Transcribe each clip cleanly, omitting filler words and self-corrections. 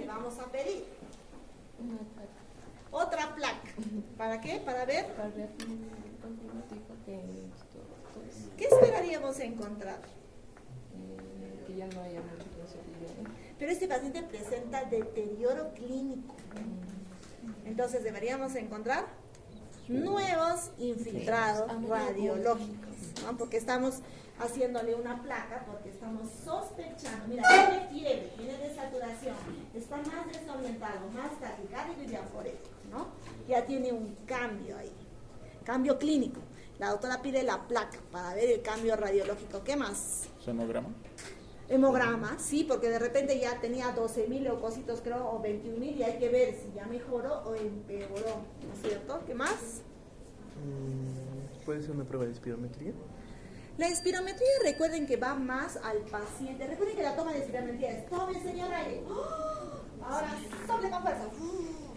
vamos a pedir otra placa. ¿Para qué? Para ver. ¿Qué esperaríamos encontrar? Que ya no haya mucha posibilidad. Pero este paciente presenta deterioro clínico. Entonces deberíamos encontrar nuevos infiltrados radiológicos, ¿no? Porque estamos haciéndole una placa, porque estamos sospechando. Mira, tiene fiebre, tiene desaturación, está más desorientado, más taquicárdico y diaforético, ¿no? Ya tiene un cambio ahí, cambio clínico. La doctora pide la placa para ver el cambio radiológico. ¿Qué más? ¿Sonograma? Hemograma, sí, porque de repente ya tenía 12.000 leucocitos, creo, o 21.000, y hay que ver si ya mejoró o empeoró, ¿no es cierto? ¿Qué más? ¿Puede ser una prueba de espirometría? La espirometría, recuerden que va más al paciente. Recuerden que la toma de espirometría es: tome, señora, aire. Ahora sople con fuerza.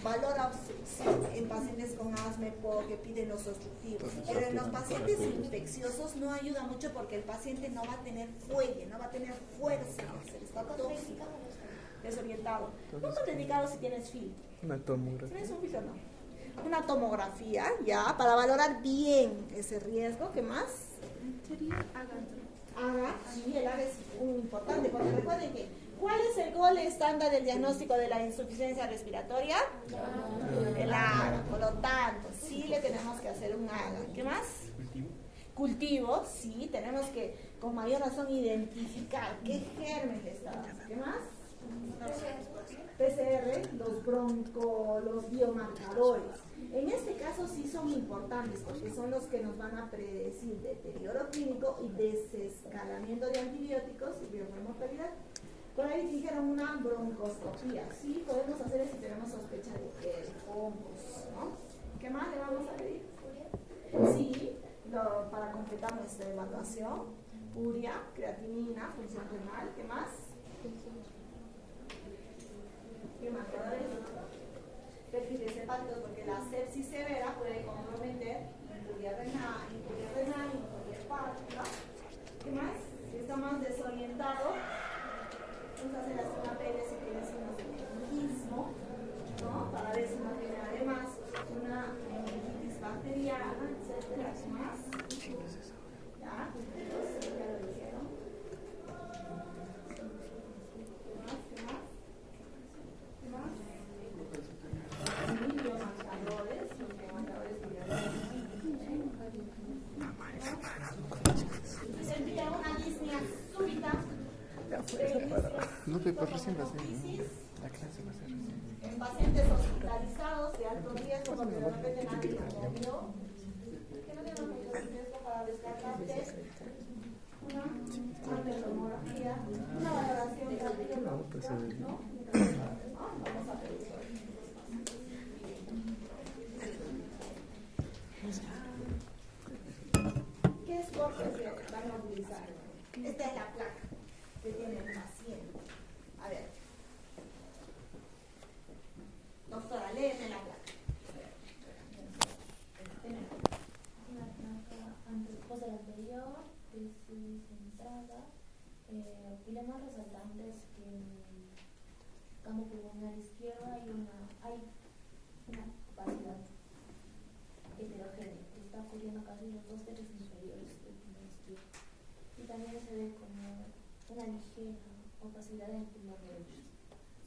Valora obstrucción en pacientes con asma, EPOC, que piden los obstructivos. Pero en los pacientes infecciosos no ayuda mucho porque el paciente no va a tener fuelle, no va a tener fuerza. Está tóxico, desorientado. No contraindicado si tienes filtro. Una tomografía. ¿Tienes un filtro? No. Una tomografía, ya, para valorar bien ese riesgo. ¿Qué más? Sería AGA. AGA, sí, el AGA es muy importante, porque recuerden que ¿cuál es el gol estándar del diagnóstico de la insuficiencia respiratoria? El AGA. Por lo tanto, sí le tenemos que hacer un AGA. ¿Qué más? Cultivo, sí, tenemos que con mayor razón identificar qué germen le está dando. ¿Qué más? PCR, los biomarcadores. En este caso sí son importantes porque son los que nos van a predecir deterioro clínico y desescalamiento de antibióticos y biomortalidad. Por ahí dijeron una broncoscopía. Sí, podemos hacer si tenemos sospecha de hongos, ¿no? ¿Qué más le vamos a pedir? Sí, para completar nuestra evaluación. Urea, creatinina, función renal. ¿Qué más? Biomarcadores. Perfiles hepáticos, porque la sepsis severa puede comprometer injuria renal, injuria hepática. ¿Qué más? Si está más desorientado, vamos a hacer una PL si tiene signos de meningismo, ¿no? Para ver si no tiene además una meningitis bacteriana, etcétera. ¿Qué más? ¿Ya? Entonces, ya lo dijeron. ¿Qué más? ¿Qué más? ¿Qué más? Se envía una disnea súbita. No, pero recién va a ser. La clase va a ser recién. En pacientes hospitalizados de alto riesgo, porque de repente nadie lo movió. ¿Qué no tenemos mucho riesgo para descartarte? Una tomografía, una valoración radiológica, ¿no? Vamos a pedir. ¿Qué escotes van a utilizar? Esta es la placa que tiene el paciente. A ver. Doctora, léeme la placa. Una placa posterior anterior, tesis centrada, pilemas resaltantes en campo pulmonar izquierdo hay una capacidad heterogénea que está cubriendo casi los 2 tercios inferiores del pulmón izquierdo. Y también se ve como una ligera opacidad en el pulmón derecho.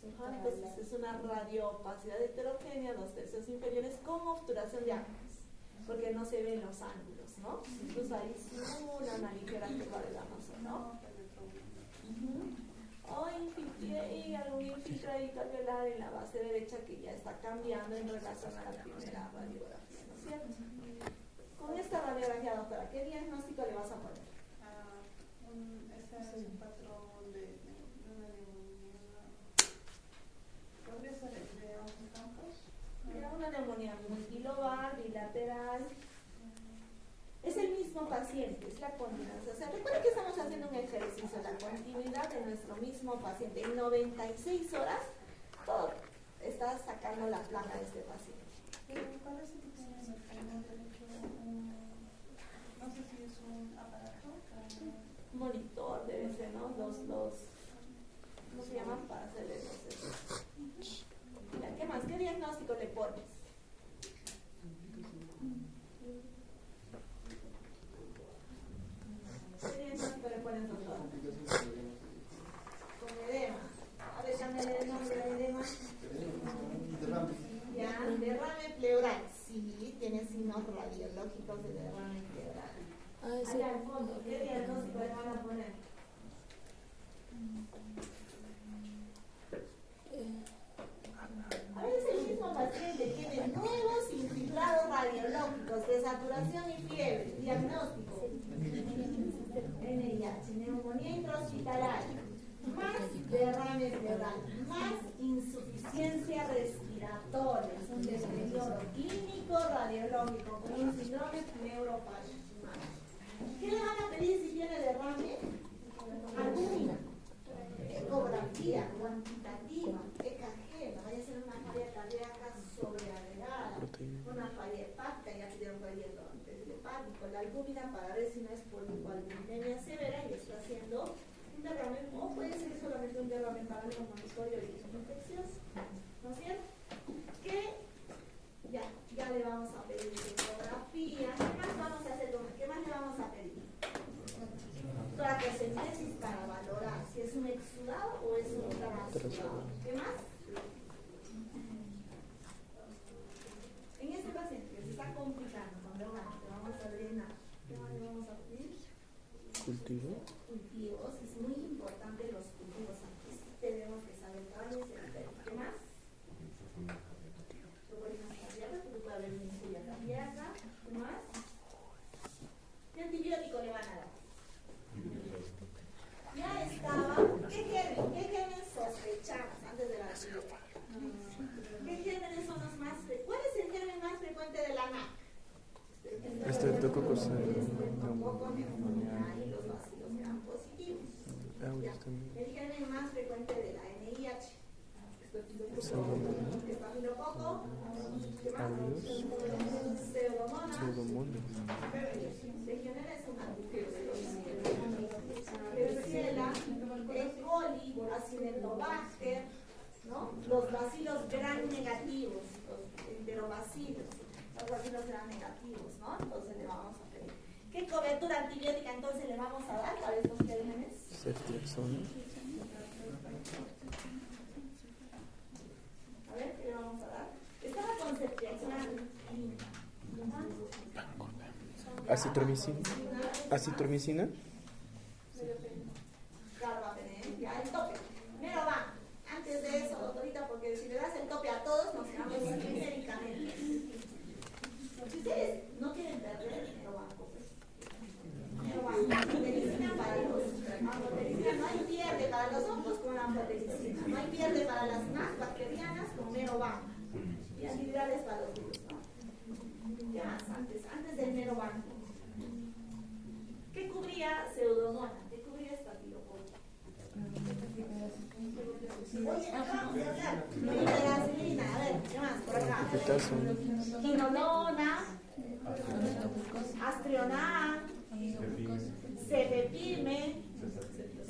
Entonces es una radioopacidad heterogénea, 2 tercios inferiores con obturación de ángulos, porque no se ven los ángulos, ¿no? Incluso ahí simula una ligera curva de Damaso, ¿no? O y algún infiltradito alveolar en la base derecha que ya está cambiando en relación a la primera radiografía, ¿no es cierto? Con esta radiografía, doctora, ¿qué diagnóstico le vas a poner? Ese es un patrón de una neumonía. ¿Podría ser de ambos campos? Una neumonía multilobar, bilateral. Es el mismo paciente, es la continuidad. O sea, recuerden que estamos haciendo un ejercicio, la continuidad de nuestro mismo paciente. En 96 horas, todo está sacando la placa de este paciente. Parece que tiene en el pulmón derecho no sé si es un aparato. Monitor debe ser, ¿no? ¿Cómo se llaman para hacerle los diagnóstico le pones? ¿Qué diagnóstico le pones, doctor? Con edema. A ver, cámbiale el nombre de edema. Ya, derrame pleural. Sí, tiene signos radiológicos de derrame pleural. Allá al fondo, ¿qué diagnóstico le van a poner? A veces el mismo paciente tiene nuevos infiltrados radiológicos de saturación y fiebre. Diagnóstico: NIH, neumonía intrahospitalaria, más derrame pleural, más insuficiencia respiratoria, es un deterioro clínico radiológico con un síndrome pleuropático. ¿Qué le van a pedir si tiene derrame? Albúmina, ecografía cuantitativa, EKG, no vaya a ser una falla cardíaca sobreagregada, una falla hepática, ya pidieron proyecto hepático, la albúmina para ver si no es polipoalbuminemia severa y está haciendo un derrame, o puede ser solamente un derrame paranomonitorio de origen infeccioso, ¿no es cierto? Que ya le vamos a pedir ecografía. ¿Qué más vamos a hacer? ¿Qué más le vamos a pedir? Toracocentesis para valorar si es un exudado o es un transudado. ¿Qué más? En este paciente que se está complicando con derrame, le vamos a drenar. ¿Qué más le vamos a pedir? Cultivo. Cultivos. Es muy importante los cultivos. Aquí tenemos que saber cuál es el tema. ¿Qué más? Porque puede haber una injuria cardíaca. ¿Qué más? ¿Qué antibiótico le van a dar? Ya estaba. ¿Qué gérmenes sospechamos antes de la antibiótica? ¿Qué gérmenes son los más frecuentes? ¿Cuál es el germen más frecuente de la NAC? Estreptococcus neumonía y los bacilos gram positivos. El germen más frecuente de la NIH. Estafilococo, pseudomonas, legionela es una Klebsiella, E. coli, Acinetobacter, ¿no? Los bacilos gram negativos, los enterobacilos, los bacilos gram negativos, ¿no? Entonces le vamos a pedir. ¿Qué cobertura antibiótica entonces le vamos a dar para estos gérmenes? Ceftriaxona. A ver, ¿qué le vamos a dar? Estaba con ceftriaxona. Acitromicina. Carbapenem, ya el tope. Pero va, antes de eso, doctorita, porque si le das el tope a todos, nos quedamos sin medicamentos. Si ustedes no quieren perder, pero banco, pues. Pero banco, ampotericina para los ampotericina, no hay pierde para los hongos con la ampotericina, no hay pierde para las más bacterianas con Meroban y antivirales para los virus, ¿no? Ya más, antes del Meroban. ¿Qué cubría pseudomonas? ¿Qué cubría estafilococo? Oye, acabamos de hablar. Nitroglicina, a ver, ¿qué más? Por acá. Quinolona, Astrionam, Cefepime,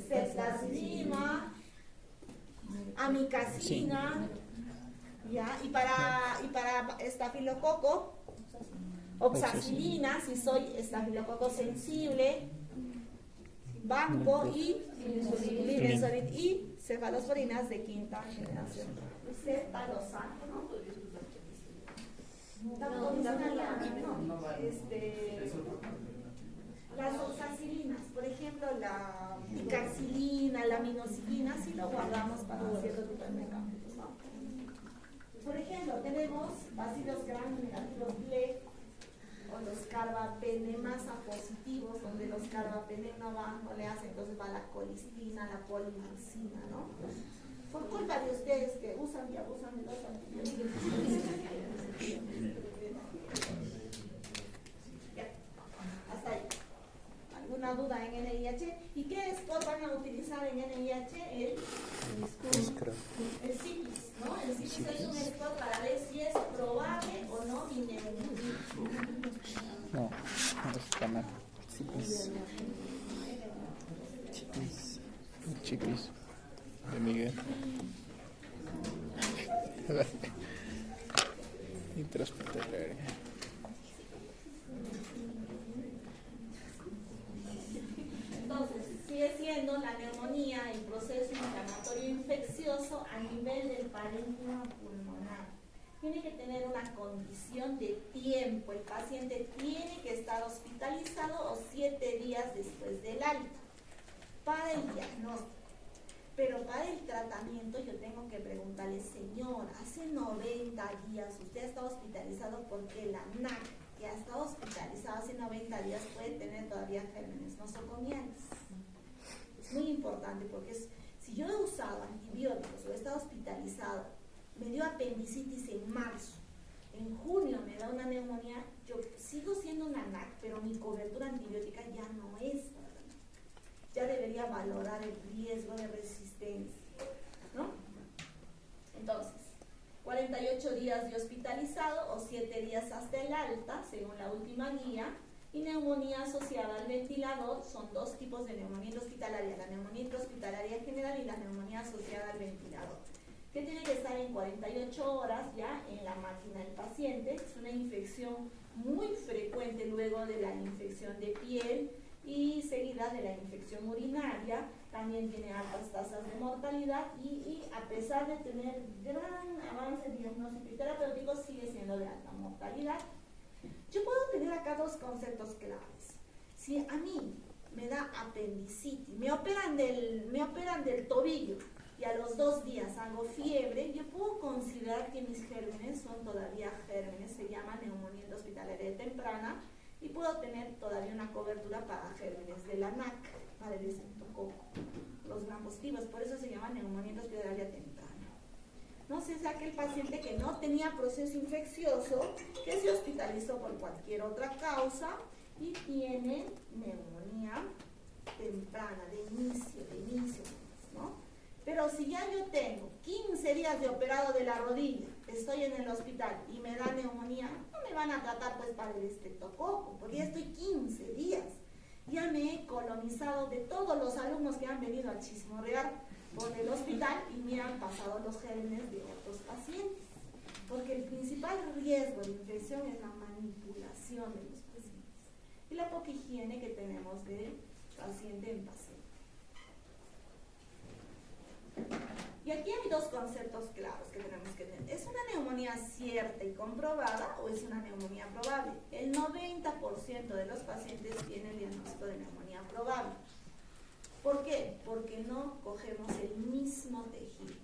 Ceftazidima, Amicacina, ¿ya? Y para estafilococo, oxacilina, si soy estafilococo sensible, banco y linezolid y cefalosporinas de quinta generación. Cefalosano, ¿no? Las oxacilinas, por ejemplo, la picaxilina, la aminocilina, sí lo guardamos para cierto tipo de medicamentos, ¿no? Por ejemplo, tenemos bacilos gram negativos B o los carbapenemasa positivos, donde los carbapenem no le hacen, entonces va la colistina, la polimarcina, ¿no? Por culpa de ustedes que usan y abusan de los antibióticos. Ya, hasta ahí. ¿Alguna duda en NIH? ¿Y qué score van a utilizar en NIH? El CIPIS, ¿no? El CIPIS es un score para ver si es probable o no mi neumonía. No, está mal. Chipis. De Miguel. Intrahospitalaria. Entonces, sigue siendo la neumonía el proceso inflamatorio infeccioso a nivel del parénquima pulmonar. Tiene que tener una condición de tiempo. El paciente tiene que estar hospitalizado o 7 días después del alta para el diagnóstico. Pero para el tratamiento yo tengo que preguntarle, señor, hace 90 días usted ha estado hospitalizado porque la NAC, que ha estado hospitalizada hace 90 días, puede tener todavía gérmenes nosocomiales. Es muy importante porque si yo he usado antibióticos o he estado hospitalizado, me dio apendicitis en marzo, en junio me da una neumonía, yo sigo siendo una NAC, pero mi cobertura antibiótica ya no es. Ya debería valorar el riesgo de resistencia, ¿no? Entonces, 48 días de hospitalizado o 7 días hasta el alta, según la última guía, y neumonía asociada al ventilador. Son 2 tipos de neumonía intrahospitalaria, la neumonía intrahospitalaria general y la neumonía asociada al ventilador, que tiene que estar en 48 horas ya en la máquina del paciente. Es una infección muy frecuente luego de la infección de piel y seguida de la infección urinaria. También tiene altas tasas de mortalidad y a pesar de tener gran avance diagnóstico y terapéutico, sigue siendo de alta mortalidad. Yo puedo tener acá 2 conceptos claves. Si a mí me da apendicitis, me operan del tobillo y a los 2 días hago fiebre, yo puedo considerar que mis gérmenes son todavía gérmenes, se llama neumonía intrahospitalaria temprana, y puedo tener todavía una cobertura para gérmenes de la NAC, para el estreptococo, los gram positivos. Por eso se llama neumonía intrahospitalaria temprana. No sé, es aquel paciente que no tenía proceso infeccioso, que se hospitalizó por cualquier otra causa y tiene neumonía temprana, de inicio, ¿no? Pero si ya yo tengo 15 días de operado de la rodilla, estoy en el hospital y me da neumonía, no me van a tratar pues para el estreptococo, porque ya estoy 15 días. Ya me he colonizado de todos los alumnos que han venido a chismorrear por el hospital y me han pasado los gérmenes de otros pacientes. Porque el principal riesgo de infección es la manipulación de los pacientes y la poca higiene que tenemos de paciente en paciente. Y aquí hay 2 conceptos claros que tenemos que tener. ¿Es una neumonía cierta y comprobada o es una neumonía probable? El 90% de los pacientes tienen el diagnóstico de neumonía probable. ¿Por qué? Porque no cogemos el mismo tejido.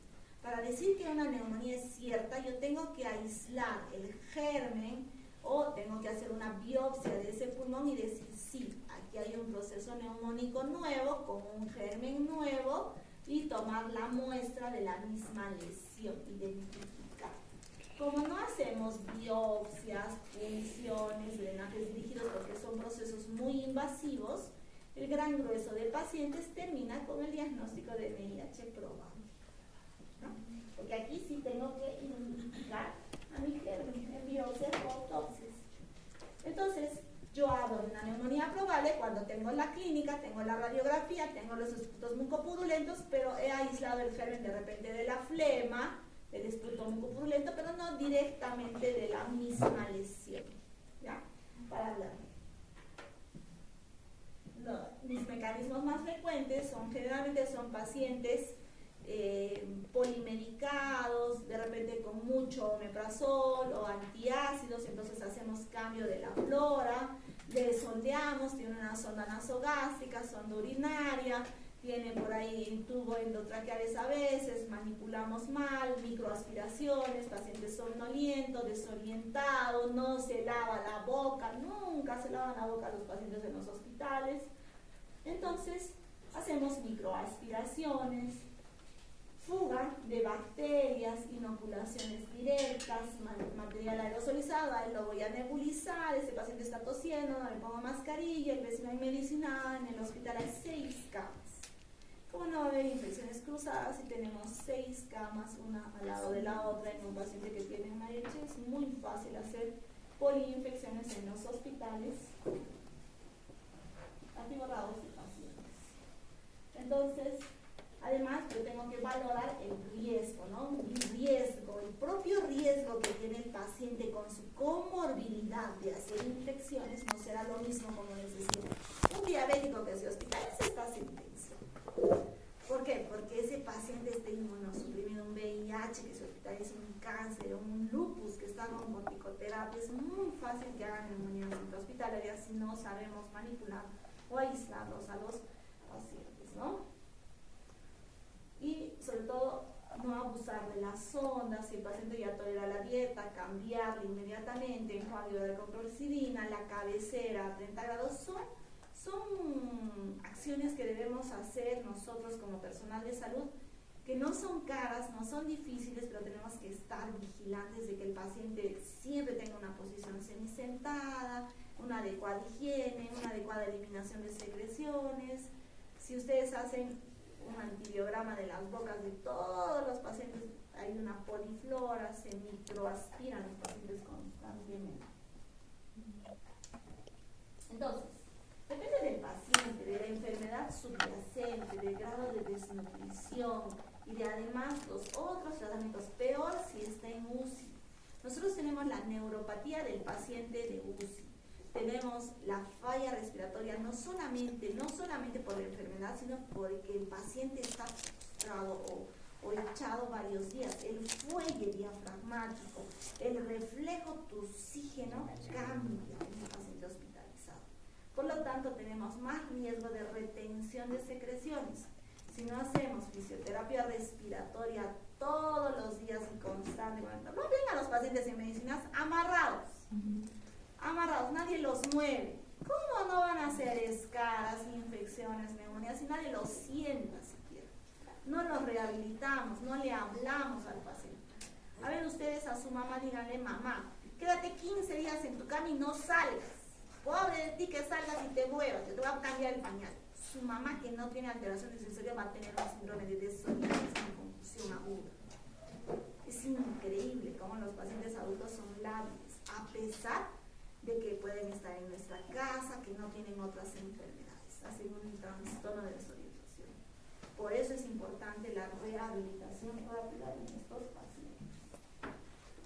Para decir que una neumonía es cierta, yo tengo que aislar el germen o tengo que hacer una biopsia de ese pulmón y decir, sí, aquí hay un proceso neumónico nuevo con un germen nuevo, y tomar la muestra de la misma lesión, identificar. Como no hacemos biopsias, punciones, drenajes dirigidos, porque son procesos muy invasivos, el gran grueso de pacientes termina con el diagnóstico de VIH probable, ¿no? Porque aquí sí tengo que identificar a mi germen en biopsias o autopsias. Entonces, yo hago una neumonía probable cuando tengo la clínica, tengo la radiografía, tengo los esputos mucopurulentos, pero he aislado el germen de repente de la flema, del esputo mucopurulento, pero no directamente de la misma lesión, ¿ya? Para hablar. Mis mecanismos más frecuentes generalmente son pacientes polimedicados, de repente con mucho omeprazol o antiácidos, entonces hacemos cambio de la flora, le sondeamos, tiene una sonda nasogástrica, sonda urinaria, tiene por ahí tubo endotraqueales a veces, manipulamos mal, microaspiraciones, paciente somnoliento, desorientado, no se lava la boca, nunca se lavan la boca los pacientes en los hospitales. Entonces hacemos microaspiraciones, fuga de bacterias, inoculaciones directas, material aerosolizado, ahí lo voy a nebulizar, ese paciente está tosiendo, no le pongo mascarilla, el vecino hay medicinada, en el hospital hay 6 camas. ¿Cómo no va a haber infecciones cruzadas si tenemos 6 camas, una al lado de la otra, en un paciente que tiene VIH? Es muy fácil hacer poliinfecciones en los hospitales atiborrados de pacientes. Entonces, además, yo tengo que valorar el riesgo, ¿no? El propio riesgo que tiene el paciente con su comorbilidad de hacer infecciones no será lo mismo, como les decía, un diabético que se hospitaliza está sin tensión. ¿Por qué? Porque ese paciente está inmunosuprimido, un VIH que se hospitaliza, un cáncer, un lupus que está con corticoterapia. Es muy fácil que hagan neumonías intrahospitalarias si no sabemos manipular o aislarlos a los pacientes, ¿no? Y sobre todo, no abusar de las sondas. Si el paciente ya tolera la dieta, cambiarla inmediatamente, enjuague con clorcidina, la cabecera a 30 grados, son acciones que debemos hacer nosotros como personal de salud, que no son caras, no son difíciles, pero tenemos que estar vigilantes de que el paciente siempre tenga una posición semisentada, una adecuada higiene, una adecuada eliminación de secreciones. Si ustedes hacen un antibiograma de las bocas de todos los pacientes, hay una poliflora, se microaspiran los pacientes constantemente. Entonces, depende del paciente, de la enfermedad subyacente, del grado de desnutrición y de además los otros tratamientos, peor si está en UCI. Nosotros tenemos la neuropatía del paciente de UCI. Tenemos la falla respiratoria no solamente por la enfermedad, sino porque el paciente está frustrado o echado varios días. El fuelle diafragmático, el reflejo tussígeno cambia en el paciente hospitalizado. Por lo tanto, tenemos más riesgo de retención de secreciones. Si no hacemos fisioterapia respiratoria todos los días y constantemente, no vengan los pacientes en medicinas amarrados, nadie los mueve. ¿Cómo no van a hacer escaras, infecciones, neumonías si nadie los sienta siquiera? No los rehabilitamos, no le hablamos al paciente. A ver, ustedes a su mamá díganle: mamá, quédate 15 días en tu cama y no salgas. Pobre de ti que salgas y te muevas, te va a cambiar el pañal. Su mamá, que no tiene alteraciones sensorio, va a tener un síndrome de desorientación y confusión aguda. Es increíble cómo los pacientes adultos son lábiles, a pesar de que pueden estar en nuestra casa, que no tienen otras enfermedades, hacen un trastorno de desorientación. Por eso es importante la rehabilitación rápida en estos pacientes.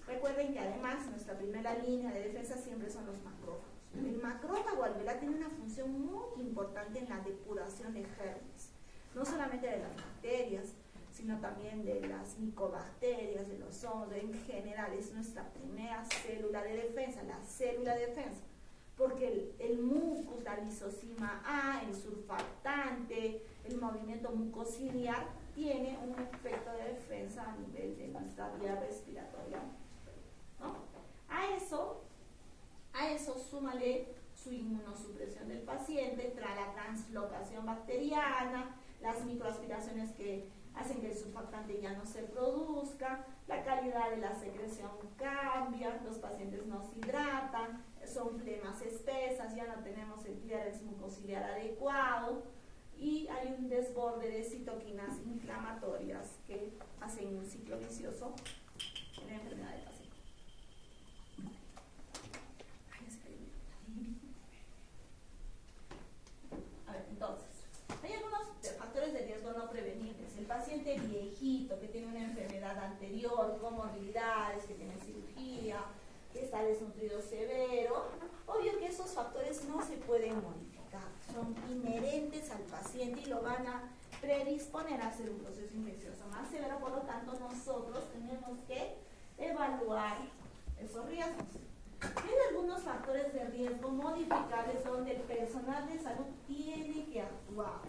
Recuerden que además nuestra primera línea de defensa siempre son los macrófagos. El macrófago alveolar tiene una función muy importante en la depuración de gérmenes, no solamente de las bacterias, sino también de las micobacterias, de los hongos. En general es nuestra primera célula de defensa, la célula de defensa, porque el mucus, la lisocima A, el surfactante, el movimiento mucociliar tiene un efecto de defensa a nivel de nuestra vía respiratoria, ¿no? A eso súmale su inmunosupresión del paciente, trae la translocación bacteriana, las microaspiraciones que hacen que el surfactante ya no se produzca, la calidad de la secreción cambia, los pacientes no se hidratan, son flemas espesas, ya no tenemos el clearance mucociliar adecuado y hay un desborde de citoquinas inflamatorias que hacen un ciclo vicioso en la enfermedad del paciente. A ver, entonces, hay algunos factores de riesgo no prevenibles. El paciente viejito que tiene una enfermedad anterior, comorbilidades, que tiene cirugía, que está desnutrido severo, obvio que esos factores no se pueden modificar, son inherentes al paciente y lo van a predisponer a hacer un proceso infeccioso más severo. Por lo tanto, nosotros tenemos que evaluar esos riesgos. Hay algunos factores de riesgo modificables donde el personal de salud tiene que actuar,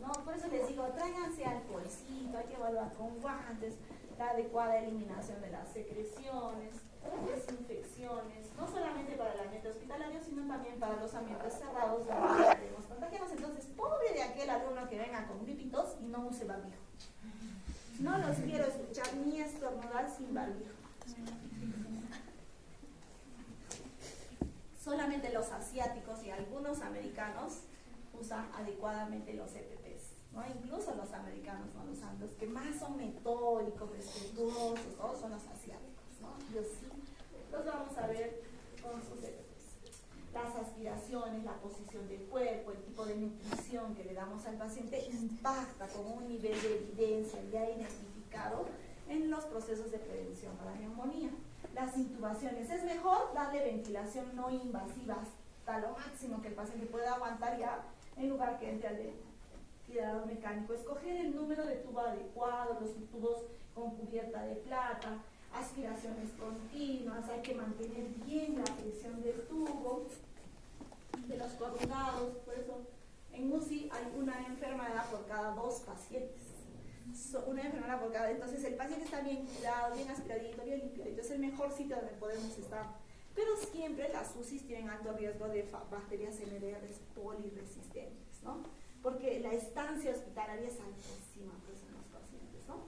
¿no? Por eso les digo, tráiganse alcoholcito, hay que evaluar con guantes, la adecuada eliminación de las secreciones, desinfecciones, no solamente para el ambiente hospitalario, sino también para los ambientes cerrados donde podemos contagiarnos. Entonces, pobre de aquel alumno que venga con gripitos y no use barbijo. No los quiero escuchar ni estornudar sin barbijo. Solamente los asiáticos y algunos americanos usan adecuadamente los EPPs, ¿no? Incluso los americanos no lo usan. Los que más son metódicos, respetuosos, todos son los asiáticos, ¿no? Ellos sí los vamos a ver con sus EPPs. Las aspiraciones, la posición del cuerpo, el tipo de nutrición que le damos al paciente impacta con un nivel de evidencia ya identificado en los procesos de prevención para la neumonía. las intubaciones. Es mejor darle ventilación no invasiva hasta lo máximo que el paciente pueda aguantar ya, en lugar que entre al ventilador mecánico. Escoger el número de tubo adecuado, los tubos con cubierta de plata, aspiraciones continuas, hay que mantener bien la presión del tubo, de los corrugados. Por eso en UCI hay una enfermera por cada 2 pacientes. Una enfermera por cada. Entonces el paciente está bien cuidado, bien aspiradito, bien limpiadito. Es el mejor sitio donde podemos estar. Pero siempre las UCIs tienen alto riesgo de bacterias MDRs poliresistentes, ¿no? Porque la estancia hospitalaria es altísima, pues, en los pacientes, ¿no?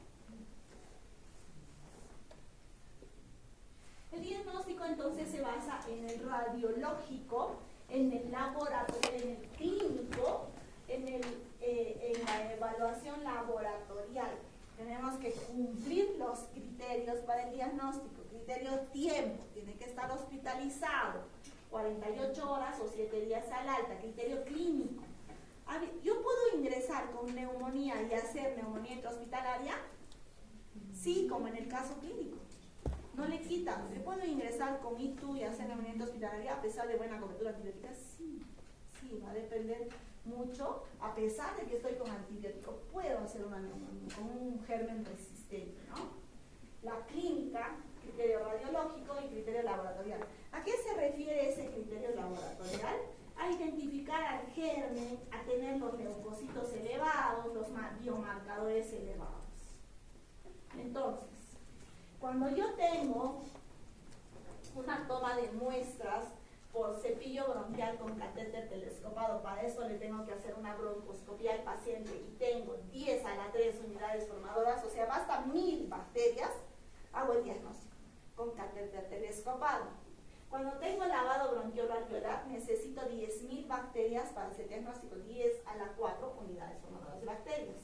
El diagnóstico entonces se basa en el radiológico, en el laboratorio, en el clínico, en la evaluación laboratorial. Tenemos que cumplir los criterios para el diagnóstico. Criterio tiempo, tiene que estar hospitalizado 48 horas o 7 días al alta. Criterio clínico. ¿Yo puedo ingresar con neumonía y hacer neumonía intrahospitalaria? Sí, como en el caso clínico. No le quita. ¿Le puedo ingresar con ITU y hacer neumonía intrahospitalaria a pesar de buena cobertura antibiótica? Sí, sí, va a depender mucho. A pesar de que estoy con antibiótico, puedo hacer una neumonía con un germen resistente, ¿no? La clínica, criterio radiológico y criterio laboratorial. ¿A qué se refiere ese criterio laboratorial? A identificar al germen, a tener los leucocitos elevados, los biomarcadores elevados. Entonces, cuando yo tengo una toma de muestras por cepillo bronquial con catéter telescopado, para eso le tengo que hacer una broncoscopía al paciente y tengo 10 a la 3 unidades formadoras, o sea, basta 1000 bacterias, hago el diagnóstico con catéter telescopado. Cuando tengo lavado bronquiolo alveolar, necesito 10.000 bacterias para hacer diagnóstico, 10 a la 4 unidades formadoras de bacterias.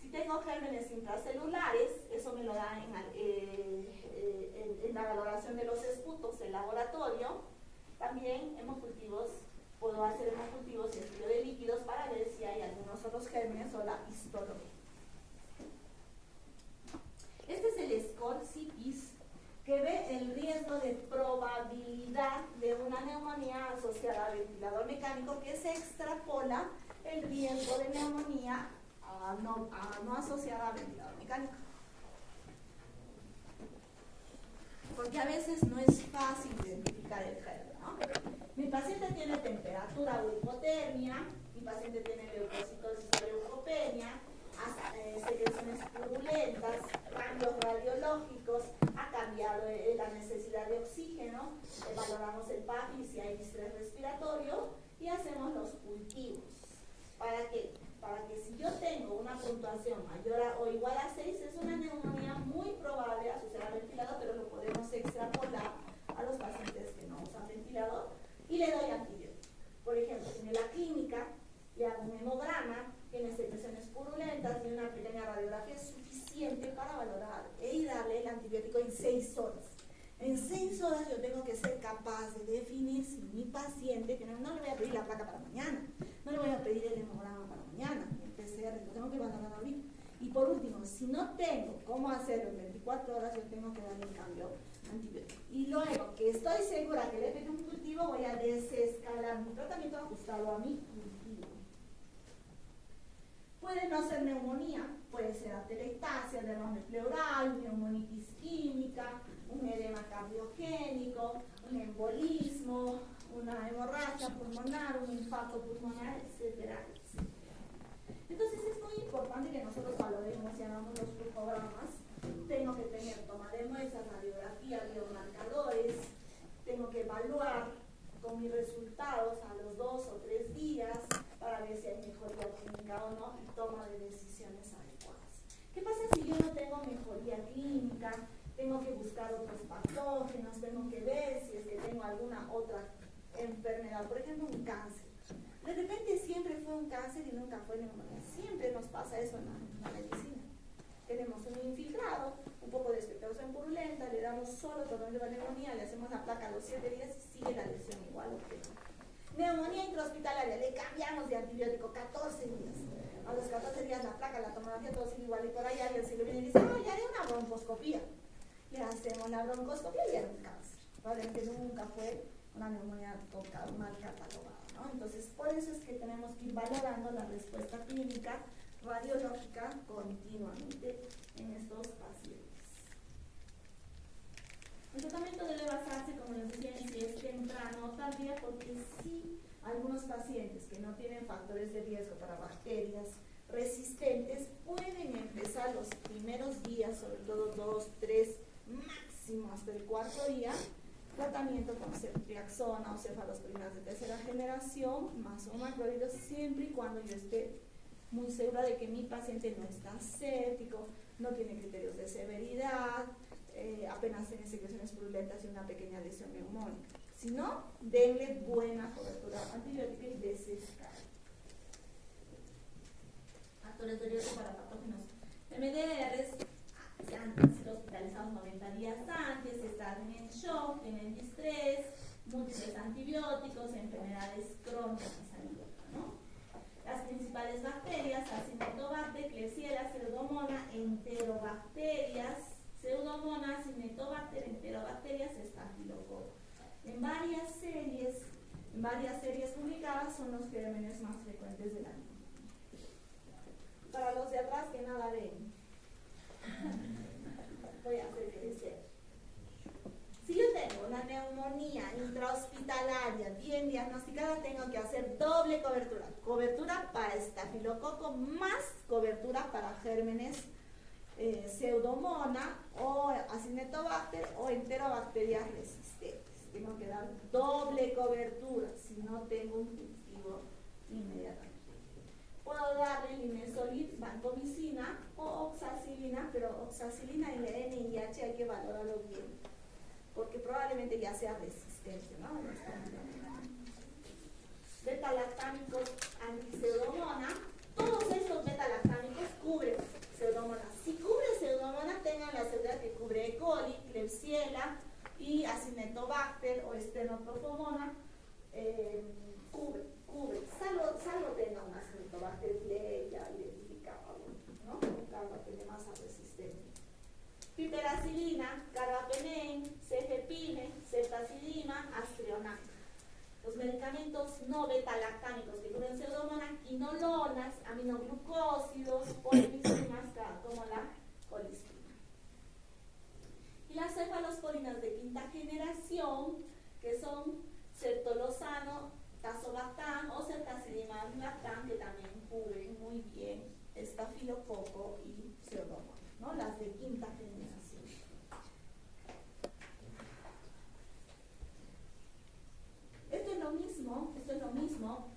Si tengo gérmenes intracelulares, eso me lo da en la valoración de los esputos del laboratorio. También hemocultivos, puedo hacer hemocultivos y estudio de líquidos para ver si hay algunos otros gérmenes o la histología. Este es el score CIPIS, que ve el riesgo de probabilidad de una neumonía asociada a ventilador mecánico, que se extrapola el riesgo de neumonía no asociada a ventilador mecánico. Porque a veces no es fácil identificar el germen, ¿no? Mi paciente tiene temperatura o hipotermia, mi paciente tiene leucocitosis o leucopenia, secreciones purulentas, cambios radiológicos, ha cambiado la necesidad de oxígeno, valoramos el PAP y si hay distrés respiratorio y hacemos los cultivos. ¿Para qué? Para que si yo tengo una puntuación mayor o igual a 6, es una neumonía muy probable asociada al ventilador, pero lo podemos extrapolar a los pacientes que no usan ventilador y le doy antibiótico. Por ejemplo, en la clínica le hago un hemograma, tiene secreciones purulentas y una pequeña radiografía es suficiente para valorar y darle el antibiótico en 6 horas. En 6 horas yo tengo que ser capaz de definir si mi paciente tiene, no le voy a pedir la placa para mañana, no le voy a pedir el hemograma para mañana, el PCR, lo tengo que valorar ahorita. Y por último, si no tengo cómo hacerlo en 24 horas, yo tengo que darle en cambio antibiótico. Y luego que estoy segura que le pedí un cultivo, voy a desescalar mi tratamiento ajustado a mi cultivo. Puede no ser neumonía, puede ser atelectasia, derrame pleural, neumonitis química, un edema cardiogénico, un embolismo, una hemorragia pulmonar, un infarto pulmonar, etcétera, etcétera. Entonces es muy importante que nosotros valoremos y hagamos los flujogramas. Tengo que tener toma de muestras, radiografía, biomarcadores, tengo que evaluar con mis resultados a los 2 o 3 días para ver si hay mejoría clínica o no y toma de decisiones adecuadas. ¿Qué pasa si yo no tengo mejoría clínica? Tengo que buscar otros patógenos, tengo que ver si es que tengo alguna otra enfermedad, por ejemplo un cáncer. De repente siempre fue un cáncer y nunca fue neumonía. Siempre nos pasa eso en la medicina. Tenemos un infiltrado, un poco de expectación purulenta, le damos solo tratamiento de neumonía, le hacemos la placa a los 7 días y sigue la lesión igual o peor. Neumonía intrahospitalaria, le cambiamos de antibiótico 14 días. A los 14 días la placa, la tomografía, todo sigue igual y por ahí alguien se le viene y dice, ya haré una broncoscopía. Le hacemos hacemos la broncoscopia y era un cáncer. Probablemente nunca fue una neumonía mal catalogada, ¿no? Entonces, por eso es que tenemos que ir valorando la respuesta clínica radiológica continuamente en estos pacientes. El tratamiento debe basarse, como les decía, en si es temprano o tardía, porque sí, algunos pacientes que no tienen factores de riesgo para bacterias resistentes pueden empezar los primeros días, sobre todo 2, 3, máximo hasta el 4º día, tratamiento con ceftriaxona o cefalosporinas de tercera generación, más o macrolidos, siempre y cuando yo esté muy segura de que mi paciente no está séptico, no tiene criterios de severidad, apenas tiene secreciones purulentas y una pequeña lesión neumónica. Si no, denle buena cobertura antibiótica y desescala. Factores de riesgo para patógenos MDRs, han sido hospitalizados 90 días antes, están en shock, tienen distrés, múltiples antibióticos, enfermedades crónicas y salud, ¿no? Las principales bacterias, Acinetobacter, Klebsiella, Pseudomonas, Enterobacterias, Pseudomonas, Acinetobacter, Enterobacterias, Estafilococcus. En varias series publicadas son los gérmenes más frecuentes del año. Para los de atrás que nada ven, voy a hacer crecer. Si yo tengo una neumonía intrahospitalaria bien diagnosticada, tengo que hacer doble cobertura. Cobertura para estafilococo más cobertura para gérmenes Pseudomonas o Acinetobacter o Enterobacterias resistentes. Tengo que dar doble cobertura si no tengo un cultivo inmediatamente. Puedo darle linezolid, vancomicina o oxacilina, pero oxacilina y la NIH hay que valorarlo bien, porque probablemente ya sea resistente, ¿no? Beta-lactámicos antipseudomonas, todos estos beta-lactámicos cubren pseudomonas. Si cubre pseudomonas, tengan la seguridad que cubre E. coli, Klebsiella y Acinetobacter o Stenotrophomona, cubre, salvo tenga una Acinetobacter pleya, ¿no? Nunca tiene masa resistente. Piperacilina, carbapenem, cefepime, ceftazidima, astrionam. Los medicamentos no beta-lactámicos que cubren pseudomonas, quinolonas, aminoglucósidos, polipicinas, como la colistina. Y las cefalosporinas de quinta generación, que son ceftolozano, tazobactam o ceftazidimab-lactam, que también cubren muy bien estafilococo y pseudomonas, ¿no? Las de quinta generación. Esto es lo mismo,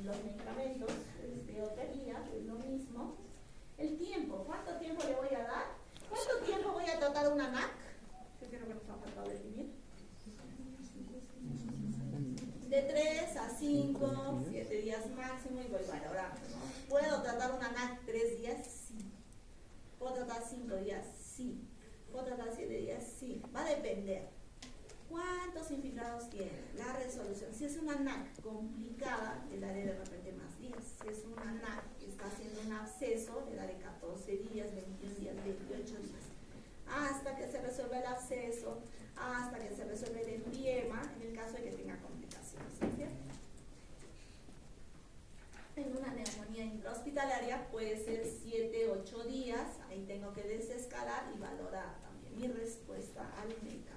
los medicamentos de otra guía, es lo mismo. El tiempo, ¿cuánto tiempo le voy a dar? ¿Cuánto tiempo voy a tratar una NAC? Yo creo que nos ha faltado definir. De 3 a 5, 7 días máximo y voy valorando, ¿no? ¿Puedo tratar una NAC 3 días? Sí. ¿Puedo tratar 5 días? Sí. ¿Puedo tratar 7 días? Sí. Va a depender. ¿Cuántos infiltrados tiene? La resolución. Si es una NAC complicada, le daré de repente más días. Si es una NAC que está haciendo un absceso, le daré 14 días, 21 días, 28 días. Hasta que se resuelva el absceso, hasta que se resuelva el empiema, en el caso de que tenga complicaciones, ¿cierto? En una neumonía intrahospitalaria puede ser 7, 8 días, ahí tengo que desescalar y valorar también mi respuesta al medicamento.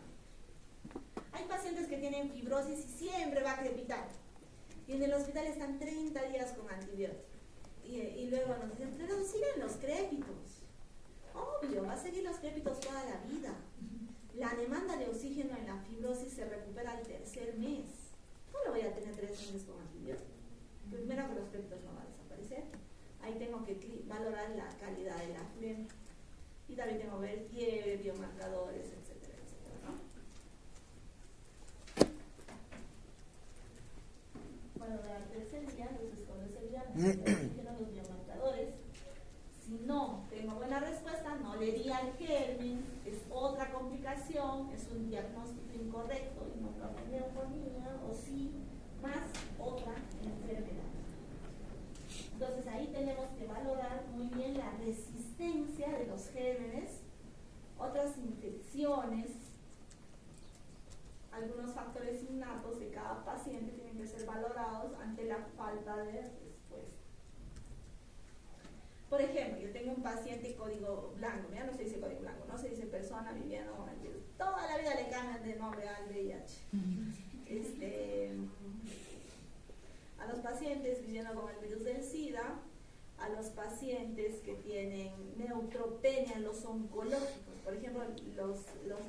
Hay pacientes que tienen fibrosis y siempre va a crepitar. Y en el hospital están 30 días con antibiótico. Y luego nos dicen, pero siguen los crépitos. Obvio, va a seguir los crépitos toda la vida. La demanda de oxígeno en la fibrosis se recupera al 3er mes. No lo voy a tener 3 meses con antibiótico. Primero que los crépitos no van a desaparecer. Ahí tengo que valorar la calidad de la flema. Y también tengo que ver fiebre, biomarcadores, etcétera, etcétera, ¿no? Bueno, durante el tercer día, entonces con el tercer día me los biomarcadores. Si no tengo buena respuesta, no le di al germen, es otra complicación, es un diagnóstico incorrecto y no lo neumonía, o sí, más otra enfermedad. Entonces ahí tenemos que valorar muy bien la resistencia de los gérmenes, otras infecciones condiciones, algunos factores innatos de cada paciente tienen que ser valorados ante la falta de respuesta. Por ejemplo, yo tengo un paciente código blanco, ya no se dice código blanco, no se dice persona viviendo con el virus. Toda la vida le cambian de nombre al VIH. A los pacientes viviendo con el virus del SIDA, a los pacientes que tienen neutropenia en los oncológicos, por ejemplo, los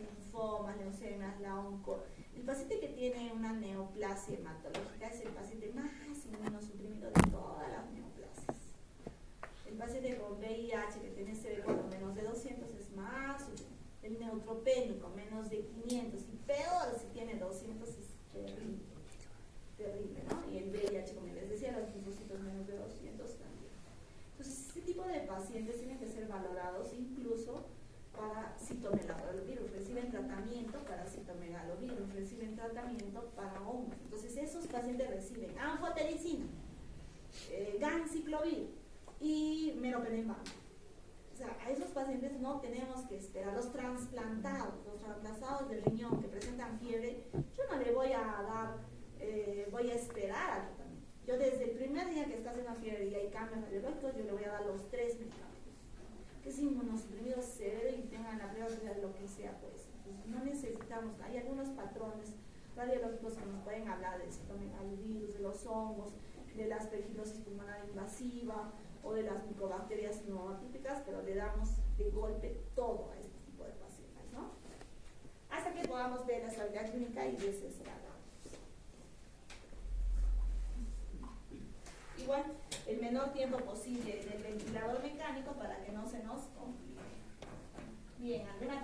linfomas, leucemias, la onco. El paciente que tiene una neoplasia hematológica es el paciente más inmunosuprimido de todas las neoplasias. El paciente con VIH que tiene CD4 menos de 200 es más, el neutropénico menos de 500 y peor si tiene 200 es terrible, terrible, ¿no? Y el VIH, como les decía, los linfocitos menos de 200 también. Entonces, este tipo de pacientes tienen que ser valorados incluso para citomegalovirus, reciben tratamiento para citomegalovirus, reciben tratamiento para hongos. Entonces, esos pacientes reciben anfotericina, ganciclovir y meropenem. O sea, a esos pacientes no tenemos que esperar. Los trasplantados de riñón que presentan fiebre, yo no le voy a dar, voy a esperar al tratamiento. Yo desde el primer día que está haciendo fiebre y hay cambios radiológicos, yo le voy a dar los 3 medicamentos. Que es inmunosuprimido severo y tengan la prueba de lo que sea, pues. Entonces, no necesitamos, hay algunos patrones radiológicos que nos pueden hablar del citomegalovirus, de los hongos, de la aspergillosis pulmonar invasiva o de las micobacterias no atípicas, pero le damos de golpe todo a este tipo de pacientes, ¿no? Hasta que podamos ver la estabilidad clínica y desesperarla. Igual, el menor tiempo posible del ventilador mecánico para que no se nos complique. Bien, ¿alguna